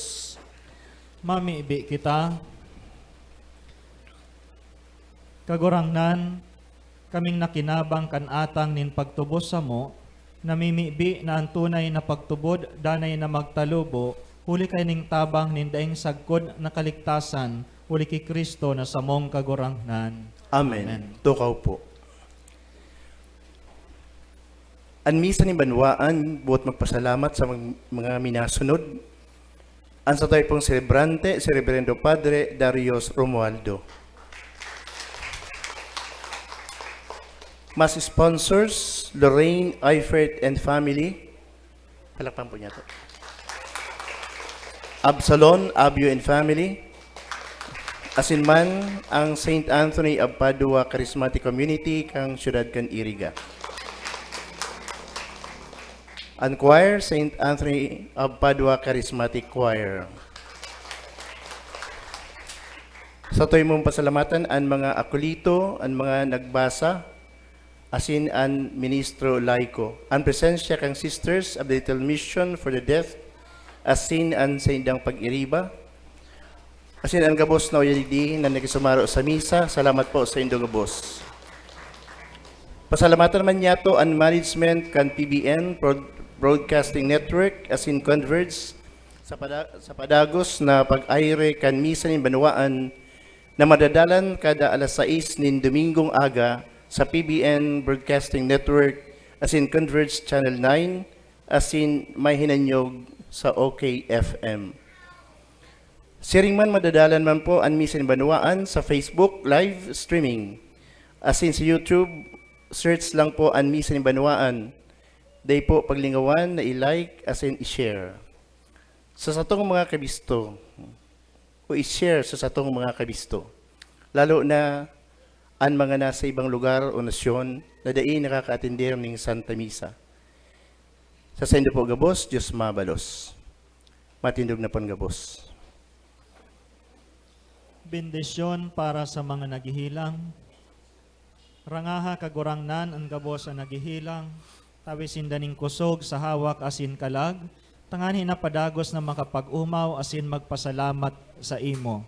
Mamiibi kita. Kagurangnan, kaming nakinabang kan atang nin pagtubos sa mo, namimibi na ang tunay na pagtubod, danay na magtalubo, huli kay ning tabang nin daing sagkod na kaligtasan, huli kay Kristo na samong kagurangnan. Amen. Amen. Tukaw po. Anmisa ni Banwaan, buot magpasalamat sa mga minasunod. Ang sa tayo pong celebrante, si Reverendo Padre Darius Romualdo. Mas sponsors, Lorraine Eifert and family. Palakpan po niya to. Absalon, Abio and family. Asinman, ang St. Anthony of Padua Charismatic Community, kang siyudad kan Iriga. Ang choir, St. Anthony of Padua Charismatic Choir. Sa to'y mong pasalamatan, ang mga akulito, ang mga nagbasa, asin ang ministro laiko. Ang presensya kang Sisters of the Little Mission for the Deaf, asin ang sa indang pag-iriba, asin ang gabos na uyalidi na nagisumaro sa misa. Salamat po sa indong gabos. Pasalamatan man niya to ang management kan PBN, Broadcasting Network, asin Converge, sa padagos na pag-ayre kan misa ni Banwaan na madadalan kada alas 6 nin Domingong aga sa PBN Broadcasting Network, asin Converge Channel 9, asin may hinanyog sa OKFM. Siring man madadalan man po ang misa ni Banwaan sa Facebook live streaming, asin sa YouTube, search lang po ang misa ni Banwaan. Day po paglingawan na i-like asin i-share. Sa satong mga kabisto, o i-share sa satong mga kabisto, lalo na ang mga nasa ibang lugar o nasyon na dai nakaka-atender ng Santa Misa. Sa sendo po gabos, Diyos mabalos. Matindog na pon gabos. Bendisyon para sa mga nagihilang. Rangaha kagurangnan ang gabos ang nagihilang. Tawisin daning kusog sa hawak asin kalag. Tanganin na padagos na makapag-umaw asin magpasalamat sa imo.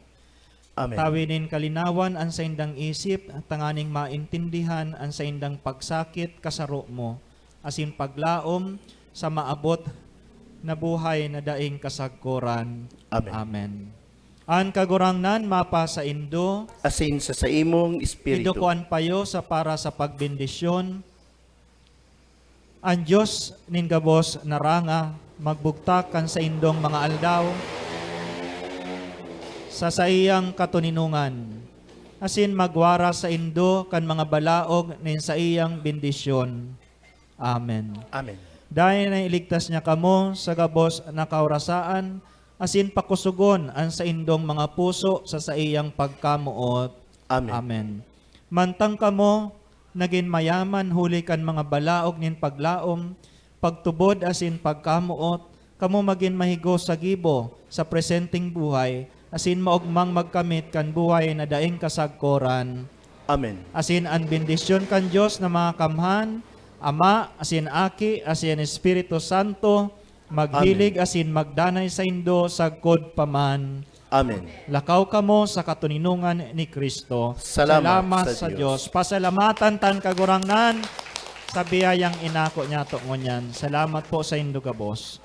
Amen. Tawinin kalinawan ang sa indang isip, tanganing maintindihan ang sa indang pagsakit kasaro mo, asin paglaom sa maabot na buhay na daing kasagkuran. Amen. Amen. An kagurangnan mapa sa indo, Asin sa imong espiritu. idukuan payo sa para sa pagbendisyon. Ang Diyos nin gabos naranga, magbugtak kan sa indong mga aldaw, sa saiyang katuninungan, asin magwara sa indo kan mga balaog nin sa iyang bendisyon. Amen. Amen. Dahil na iligtas niya kamo sa gabos na kaurasaan, asin pakusugon ang sa indong mga puso sa iyang pagkamuot. Amen. Amen. Mantang kamo, naging mayaman huli kan mga balaog nin paglaom, pagtubod asin pagkamuot, kamo maging mahigo sa gibo sa presenteng buhay, asin maugmang magkamit kan buhay na daing kasagkoran. Amen. Asin ang bendisyon kan Diyos na mga kamhan, Ama, asin Aki, asin Espiritu Santo, maghilig asin magdanay sa indo sagkod paman. Amen. Lakaw kamo sa katuninungan ni Kristo. Salamat sa sa Diyos. Diyos. Pasalamatan tan kagurangnan sa biyayang inako niya to ngunyan. Salamat po sa indo gabos.